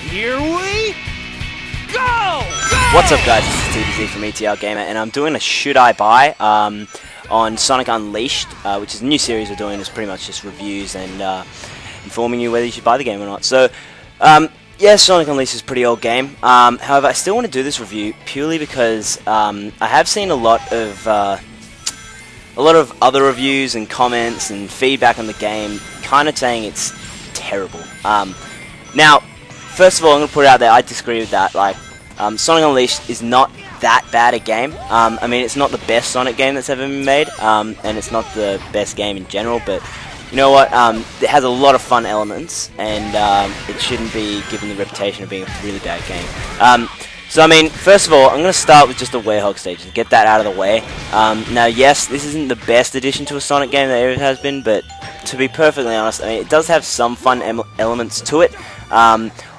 Here we go! What's up, guys? This is TBZ from ETR Gamer, and I'm doing a Should I Buy on Sonic Unleashed, which is a new series we're doing. It's pretty much just reviews and informing you whether you should buy the game or not. So, yeah, Sonic Unleashed is a pretty old game. However, I still want to do this review purely because I have seen a lot of other reviews and comments and feedback on the game, kind of saying it's terrible. Now, first of all, I'm going to put it out there, I disagree with that. Like, Sonic Unleashed is not that bad a game. I mean, it's not the best Sonic game that's ever been made, and it's not the best game in general, but you know what, it has a lot of fun elements, and it shouldn't be given the reputation of being a really bad game. So, I mean, first of all, I'm going to start with just the Werehog stage and get that out of the way. Now, yes, this isn't the best addition to a Sonic game that ever has been, but to be perfectly honest, I mean, it does have some fun elements to it.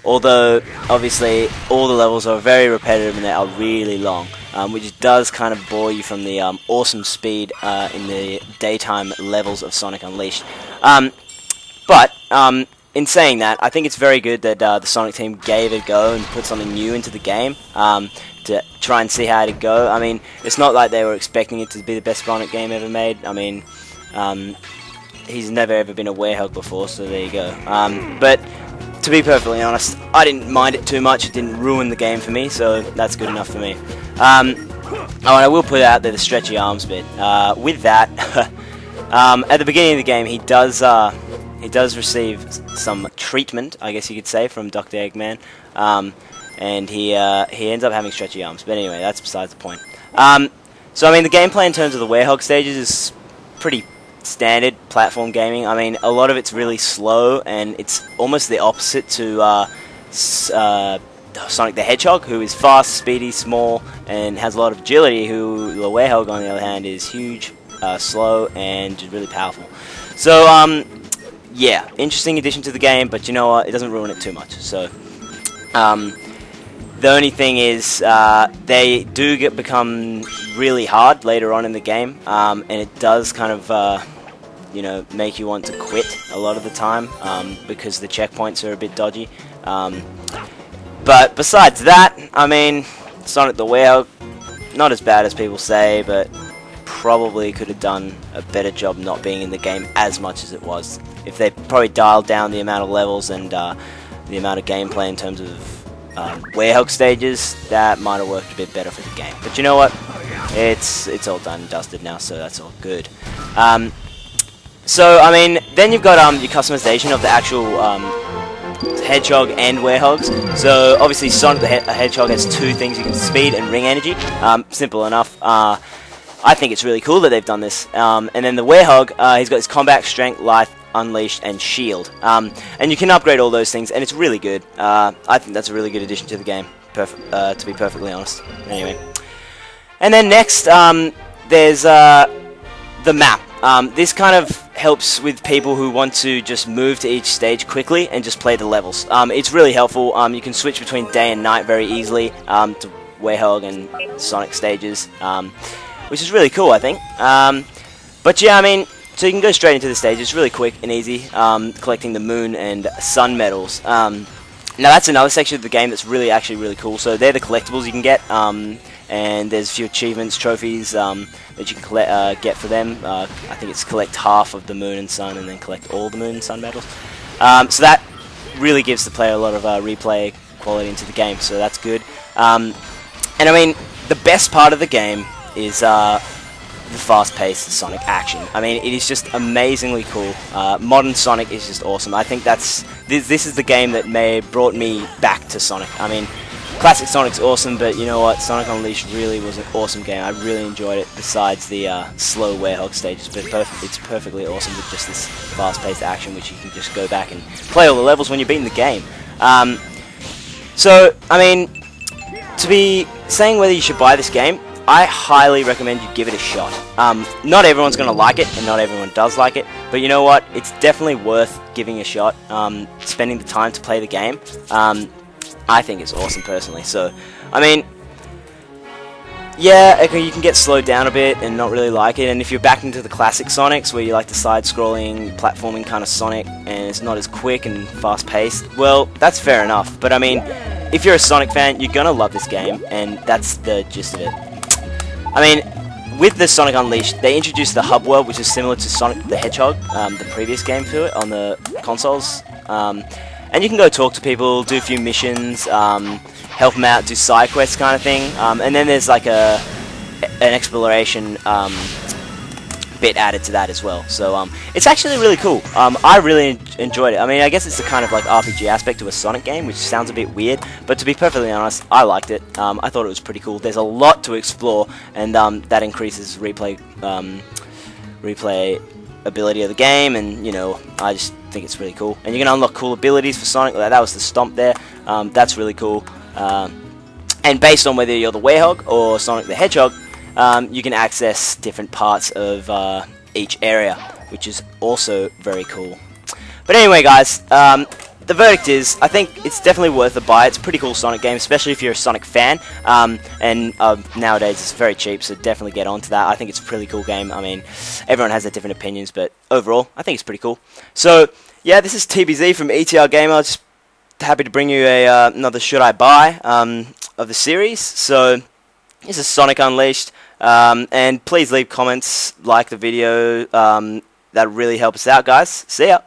Although, obviously, all the levels are very repetitive and they are really long, which does kind of bore you from the awesome speed in the daytime levels of Sonic Unleashed. But, in saying that, I think it's very good that the Sonic team gave it a go and put something new into the game to try and see how it'd go. I mean, it's not like they were expecting it to be the best Sonic game ever made. I mean, he's never ever been a Werehog before, so there you go. But to be perfectly honest, I didn't mind it too much. It didn't ruin the game for me, so that's good enough for me. Oh, and I will put out there the stretchy arms bit. With that, at the beginning of the game, he does receive some treatment, I guess you could say, from Dr. Eggman, and he ends up having stretchy arms. But anyway, that's besides the point. So I mean, the gameplay in terms of the Werehog stages is pretty standard platform gaming. I mean, a lot of it's really slow, and it's almost the opposite to Sonic the Hedgehog, who is fast, speedy, small, and has a lot of agility, who the Werehog, on the other hand, is huge, slow, and just really powerful. So, yeah, interesting addition to the game, but you know what, it doesn't ruin it too much. So, the only thing is, they do become really hard later on in the game, and it does kind of, you know, make you want to quit a lot of the time, because the checkpoints are a bit dodgy. But besides that, I mean, Sonic the Werehog, not as bad as people say, but probably could have done a better job not being in the game as much as it was. If they probably dialed down the amount of levels and the amount of gameplay in terms of Werehog stages, that might have worked a bit better for the game. But you know what? It's all done and dusted now, so that's all good. So, I mean, then you've got your customization of the actual Hedgehog and Werehogs. So, obviously, Sonic the Hedgehog has two things: you can speed and ring energy. Simple enough. I think it's really cool that they've done this. And then the Werehog, he's got his combat, strength, life, unleashed, and shield. And you can upgrade all those things, and it's really good. I think that's a really good addition to the game, to be perfectly honest. Anyway. And then next, there's the map. This kind of helps with people who want to just move to each stage quickly and just play the levels. It's really helpful. You can switch between day and night very easily to Werehog and Sonic stages, which is really cool, I think. But yeah, I mean, so you can go straight into the stage. It's really quick and easy, collecting the moon and sun medals. Now that's another section of the game that's actually really cool. So they're the collectibles you can get, and there's a few achievements, trophies that you can get for them. I think it's collect half of the moon and sun, and then collect all the moon and sun medals. So that really gives the player a lot of replay quality into the game, so that's good. And I mean, the best part of the game is the fast-paced Sonic action. I mean, it is just amazingly cool. Modern Sonic is just awesome. I think this is the game that brought me back to Sonic. I mean, classic Sonic's awesome, but you know what? Sonic Unleashed really was an awesome game. I really enjoyed it, besides the slow Werehog stages, but it's perfectly awesome with just this fast-paced action, which you can just go back and play all the levels when you're beating the game. So, I mean, to be saying whether you should buy this game, I highly recommend you give it a shot. Not everyone's going to like it, and not everyone does like it, but you know what? It's definitely worth giving a shot, spending the time to play the game. I think it's awesome, personally. So, I mean, Yeah, okay, you can get slowed down a bit and not really like it, and if you're back into the classic Sonics, where you like the side-scrolling, platforming kind of Sonic, and it's not as quick and fast-paced, well, that's fair enough, but I mean, if you're a Sonic fan, you're gonna love this game, and that's the gist of it. I mean, with the Sonic Unleashed, they introduced the Hub World, which is similar to Sonic the Hedgehog, the previous game to it, on the consoles, and you can go talk to people, do a few missions, help them out, do side quests kind of thing, and then there's like an exploration bit added to that as well. So it's actually really cool. I really enjoyed it. I mean, I guess it's the kind of like RPG aspect to a Sonic game, which sounds a bit weird, but to be perfectly honest, I liked it. I thought it was pretty cool. There's a lot to explore, and that increases replay ability of the game, and you know, I just think it's really cool. And you're gonna unlock cool abilities for Sonic. Like that was the stomp there. That's really cool. And based on whether you're the Werehog or Sonic the Hedgehog, you can access different parts of each area, which is also very cool. But anyway, guys, the verdict is, I think it's definitely worth a buy. It's a pretty cool Sonic game, especially if you're a Sonic fan. And nowadays it's very cheap, so definitely get onto that. I think it's a pretty cool game. I mean, everyone has their different opinions, but overall, I think it's pretty cool. So, yeah, this is TBZ from ETR Gamer. Just happy to bring you another Should I Buy of the series. So, this is Sonic Unleashed. And please leave comments, like the video. That really helps us out, guys. See ya.